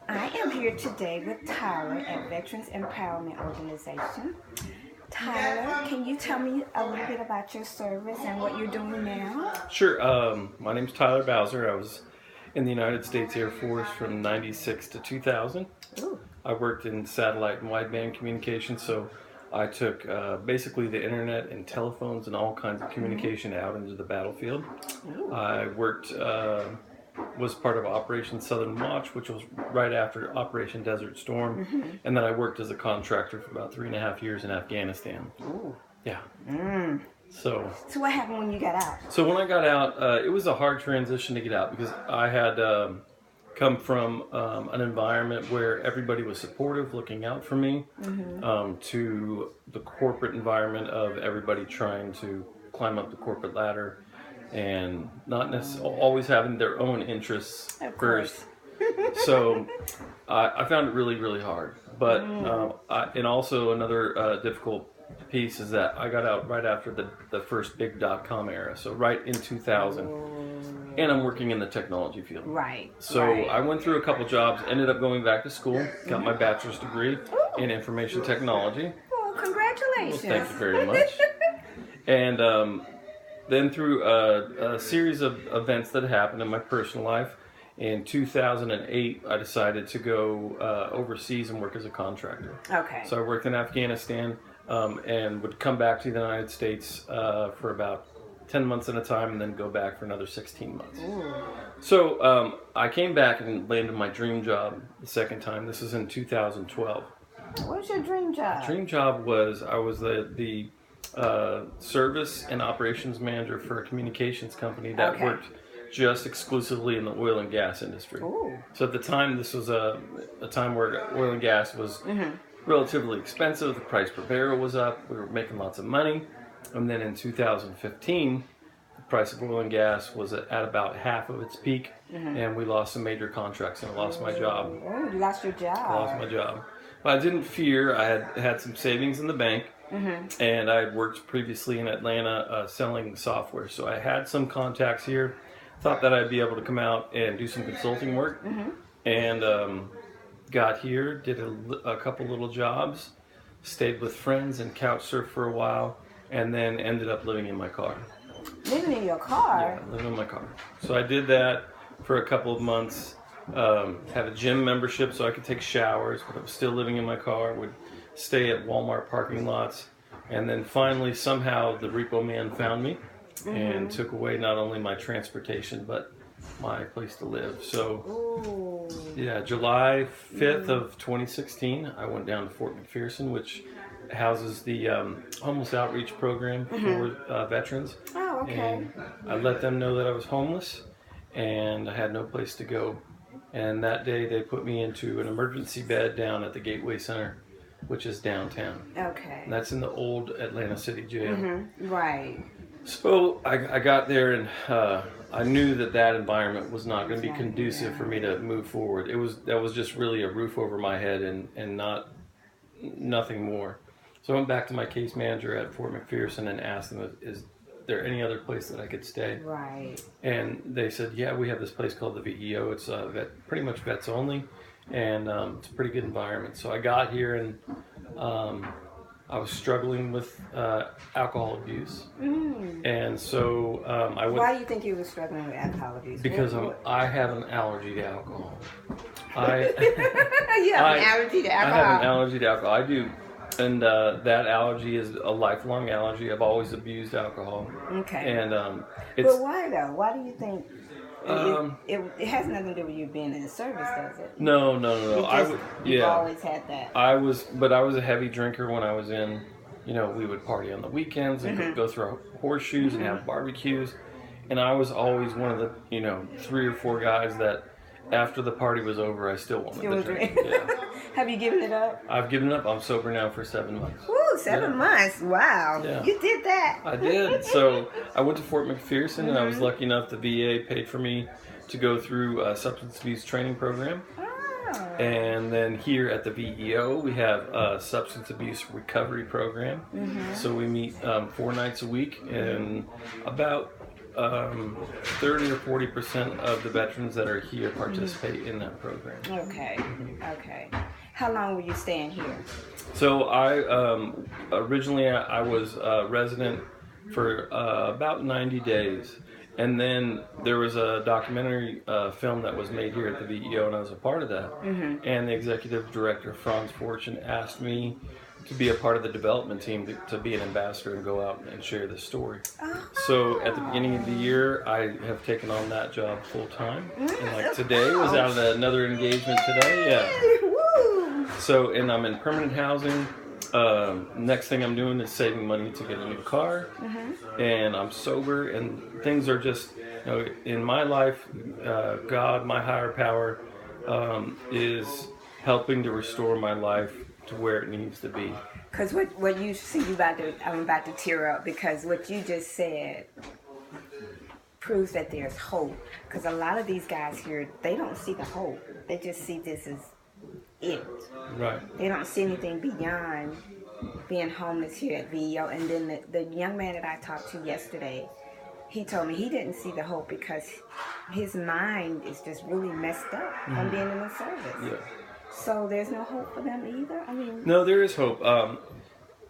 I am here today with Tyler at Veterans Empowerment Organization. Tyler, can you tell me a little bit about your service and what you're doing now? Sure. My name's Tyler Bowser. I was in the United States Air Force from 96 to 2000. Ooh. I worked in satellite and wideband communication, so I took basically the internet and telephones and all kinds of communication out into the battlefield. Ooh. I worked, was part of Operation Southern Watch, which was right after Operation Desert Storm, and then I worked as a contractor for about 3.5 years in Afghanistan. Ooh. Yeah. Mm. So what happened when you got out? So when I got out, it was a hard transition to get out because I had come from an environment where everybody was supportive, looking out for me, to the corporate environment of everybody trying to climb up the corporate ladder and not necessarily always having their own interests first. So I found it really, really hard. But and also another difficult piece is that I got out right after the first big dot-com era, so right in 2000, and I'm working in the technology field. Right. So I went through a couple jobs, ended up going back to school, got my bachelor's degree in information technology. Well, congratulations. Well, thank you very much. And then through a series of events that happened in my personal life, in 2008, I decided to go overseas and work as a contractor. Okay. So I worked in Afghanistan and would come back to the United States for about 10 months at a time and then go back for another 16 months. Ooh. So I came back and landed my dream job the second time. This is in 2012. What was your dream job? Dream job was I was the service and operations manager for a communications company that worked just exclusively in the oil and gas industry. Ooh. So at the time, this was a time where oil and gas was relatively expensive. The price per barrel was up. We were making lots of money. And then in 2015, the price of oil and gas was at about half of its peak, and we lost some major contracts, and I lost my job. Oh, you lost your job. I lost my job. But I didn't fear. I had some savings in the bank, and I had worked previously in Atlanta selling software. So I had some contacts here. Thought that I'd be able to come out and do some consulting work, and got here, did a couple little jobs, stayed with friends and couch surfed for a while, and then ended up living in my car. Living in your car? Yeah, living in my car. So I did that for a couple of months, had a gym membership so I could take showers, but I was still living in my car, would stay at Walmart parking lots, and then finally somehow the repo man found me and took away not only my transportation but my place to live. So yeah, July 5th of 2016, I went down to Fort McPherson, which houses the homeless outreach program for veterans. Oh, okay. And I let them know that I was homeless and I had no place to go. And that day they put me into an emergency bed down at the Gateway Center, which is downtown. Okay. And that's in the old Atlanta City Jail. Right. So I got there and I knew that environment was not going to be conducive for me to move forward. That was just really a roof over my head and nothing more. So I went back to my case manager at Fort McPherson and asked them, is there any other place that I could stay? Right. And they said, yeah, we have this place called the VEO. It's pretty much vets only, and it's a pretty good environment. So I got here and I was struggling with alcohol abuse, and so I went. Why do you think you were struggling with alcohol abuse? Because I have an allergy to alcohol. You have an allergy to alcohol? I have an allergy to alcohol. I do, and that allergy is a lifelong allergy. I've always abused alcohol. Okay. And but why though? Why do you think? It has nothing to do with you being in the service, does it? No. You've always had that. I was a heavy drinker when I was in. We would party on the weekends and go through horseshoes and have barbecues, and I was always one of the 3 or 4 guys that after the party was over, I still wanted to drink. Yeah. Have you given it up? I've given it up. I'm sober now for 7 months. Ooh, 7 months. Wow. Yeah. You did that. I did. So I went to Fort McPherson, and I was lucky enough the VA paid for me to go through a substance abuse training program. And then here at the VEO, we have a substance abuse recovery program. So we meet 4 nights a week, and about 30 or 40% of the veterans that are here participate in that program. Okay. Okay. How long were you staying here? So I originally I was a resident for about 90 days. And then there was a documentary film that was made here at the VEO, and I was a part of that. And the executive director, Franz Fortune, asked me to be a part of the development team to be an ambassador and go out and share the story. So at the beginning of the year, I have taken on that job full time. And like today was out at another engagement today. Yeah. So, and I'm in permanent housing. Next thing I'm doing is saving money to get a new car, and I'm sober, and things are just, in my life, God, my higher power, is helping to restore my life to where it needs to be. Because what you see, I'm about to tear up, because what you just said proves that there's hope. Because a lot of these guys here, they don't see the hope. They just see this as it. Right. They don't see anything beyond being homeless here at VEO. And then the young man that I talked to yesterday, he told me he didn't see the hope because his mind is just really messed up from being in the service. Yeah. So there's no hope for them either? I mean... No, there is hope.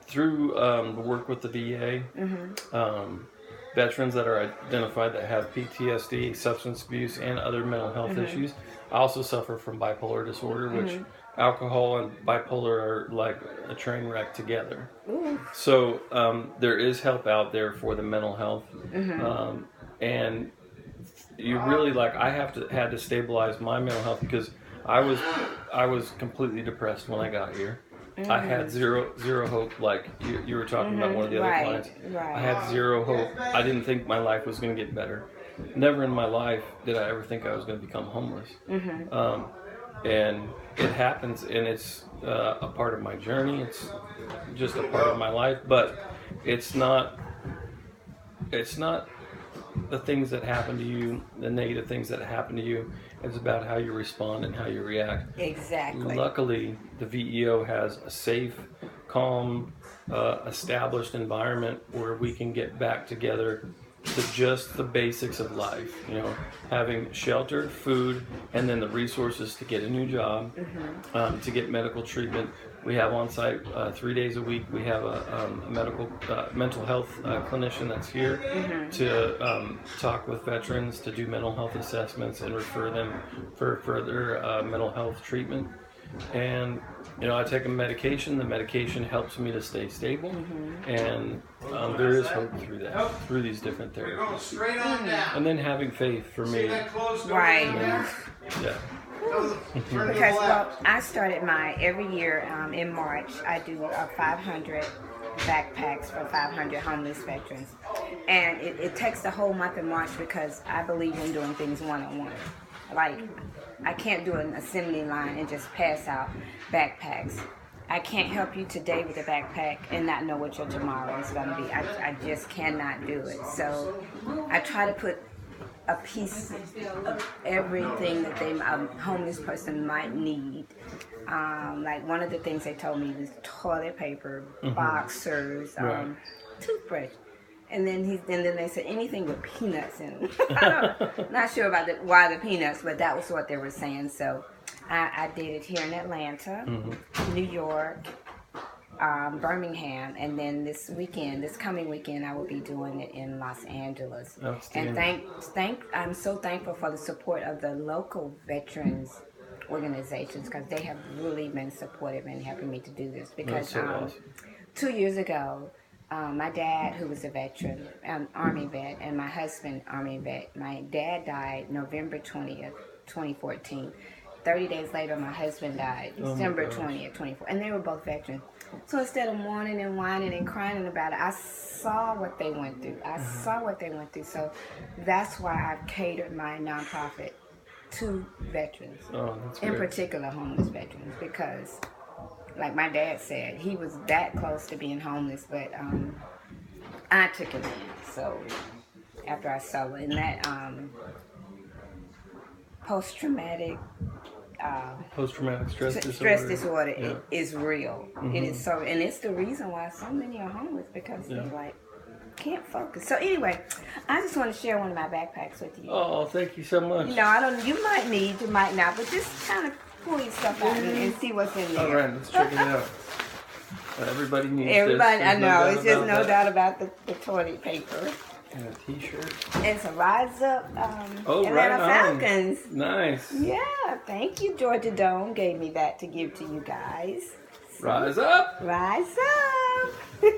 Through the work with the VA, veterans that are identified that have PTSD, substance abuse, and other mental health issues. I also suffer from bipolar disorder, which alcohol and bipolar are like a train wreck together. So there is help out there for the mental health. And you really, like, I had to stabilize my mental health because I was completely depressed when I got here. I had zero hope, like you were talking about one of the other clients. I had zero hope. I didn't think my life was going to get better. Never in my life did I ever think I was going to become homeless. And it happens, and it's a part of my journey. It's just a part of my life, but it's not the things that happen to you, the negative things that happen to you. It's about how you respond and how you react. Exactly. Luckily, the VEO has a safe, calm, established environment where we can get back together to just the basics of life. Having shelter, food, and then the resources to get a new job, to get medical treatment. We have on site 3 days a week. We have a mental health clinician that's here to talk with veterans, to do mental health assessments and refer them for further mental health treatment. And I take a medication. The medication helps me to stay stable, and there is hope through these different therapies. And then having faith for me. Right. Yeah. Because, I started every year in March, I do 500 backpacks for 500 homeless veterans. And it takes the whole month of March because I believe in doing things one-on-one. Like, I can't do an assembly line and just pass out backpacks. I can't help you today with a backpack and not know what your tomorrow is going to be. I just cannot do it. So I try to put a piece of everything that a homeless person might need. Like one of the things they told me was toilet paper, boxers, toothbrush. And then they said anything with peanuts in them. Not sure about why the peanuts, but that was what they were saying. So I did it here in Atlanta, New York, Birmingham, and then this coming weekend, I will be doing it in Los Angeles. And I'm so thankful for the support of the local veterans organizations because they have really been supportive in helping me to do this. Because awesome. 2 years ago, my dad, who was a veteran, Army vet, and my husband, Army vet, my dad died November 20th, 2014. 30 days later, my husband died, December 20th, 2014. And they were both veterans. So instead of mourning and whining and crying about it, I saw what they went through. So that's why I've catered my nonprofit to veterans, in particular homeless veterans, because like my dad said, he was that close to being homeless, but I took him in. So after I saw it, and that post-traumatic stress disorder is real. It is so, and it's the reason why so many are homeless because they're like, can't focus. So anyway, I just want to share one of my backpacks with you. Oh, thank you so much. You know, I don't. You might need, you might not, but just kind of pull your stuff out and see what's in there. All right, let's check it out. Everybody needs Everybody, this. I know. It's just no doubt about the toilet paper. And a T-shirt. And some Rise Up Oh, Atlanta right on. Falcons. Nice. Yeah, thank you. Georgia Dome gave me that to give to you guys. Rise up. Rise up.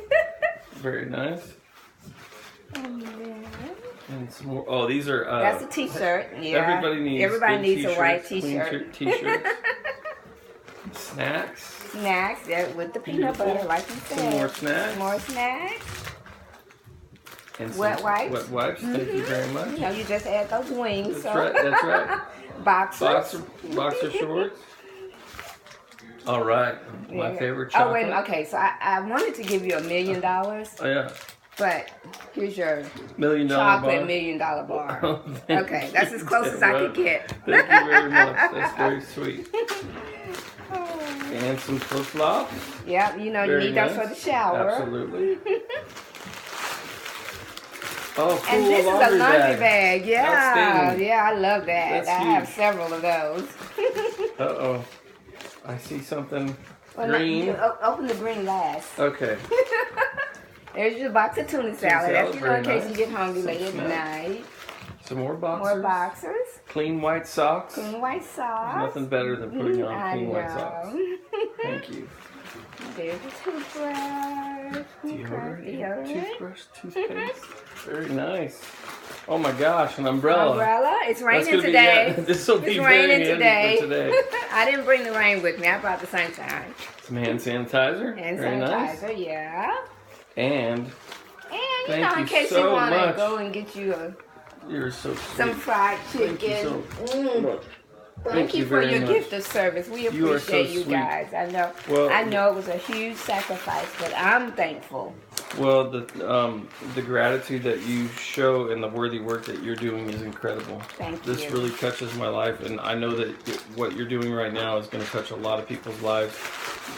Very nice. And then, And some more. Oh, these are. that's a T-shirt. Yeah. Everybody needs a white T-shirt. T-shirt. T-shirts. Snacks. Snacks, yeah, with the peanut butter, like you said. Some more snacks. More snacks. And some Wet wipes. Wet wipes. Thank you very much. You know, you just add those wings. That's right. That's right. Boxers. Boxer shorts. All right. My Yeah. favorite chocolate. Oh, wait, okay, so I wanted to give you $1 million, Oh, yeah. but here's your $1 million chocolate bar. $1 million bar. Oh, thank Okay, you. that's as close as I could get. Thank you very much. That's very sweet. And some flip-flops. Yeah, you know, Very you need those nice. for the shower. Absolutely. Oh, cool. And this is a laundry bag. Yeah, Outstanding. yeah, I love that. That's I have huge. several of those. Uh-oh. I see something Well, no, green. you open the green last. Okay. There's your box of tuna salad. That's, you know, in very case nice. you get hungry Some late at snacks. night. Some more boxers. More boxers. Clean white socks. Clean white socks. Nothing better than putting on I clean white know. socks. Thank you. There's a toothbrush. Deodorant, toothbrush, toothpaste. Very nice. Oh my gosh, an umbrella. Umbrella. It's That's raining gonna be- today. yeah, this will be It's very raining handy today. for today. I didn't bring the rain with me. I brought the sunshine. Some hand sanitizer. Hand Very nice. sanitizer, yeah. And And you Thank know, in you case so you want to much. go and get you you're so sweet. some fried Thank you chicken. so much. Thank you for very your much. gift of service. We You are so appreciate you sweet. guys. I know. Well- I know it was a huge sacrifice, but I'm thankful. Well, the gratitude that you show and the worthy work that you're doing is incredible. Thank This you. really touches my life, and I know that what you're doing right now is going to touch a lot of people's lives,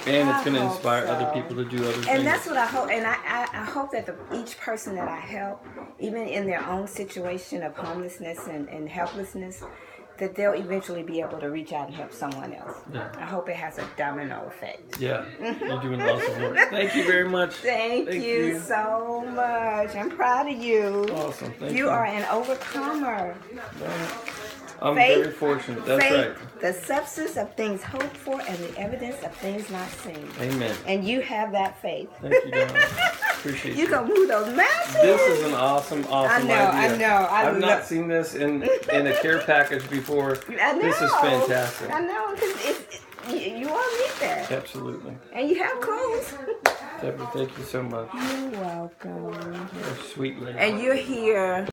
and it's I going to hope inspire so. other people to do other things. And that's what I hope. And I hope that each person that I help, even in their own situation of homelessness and helplessness, that they'll eventually be able to reach out and help someone else. Yeah. I hope it has a domino effect. Yeah, you're doing awesome work. Thank you very much. Thank you so much. I'm proud of you. Awesome. Thank you. You are an overcomer. I'm Faith- very fortunate. That's Faith, right. the substance of things hoped for and the evidence of things not seen. Amen. And you have that faith. Thank you, darling. Appreciate You can move those mountains. This is an awesome I know, idea. I know. I've not seen this in a care package before. I know. This is fantastic. I know, because you all need that. Absolutely. And you have clothes. Debbie, thank you so much. You're welcome. You're a sweet lady. And you're here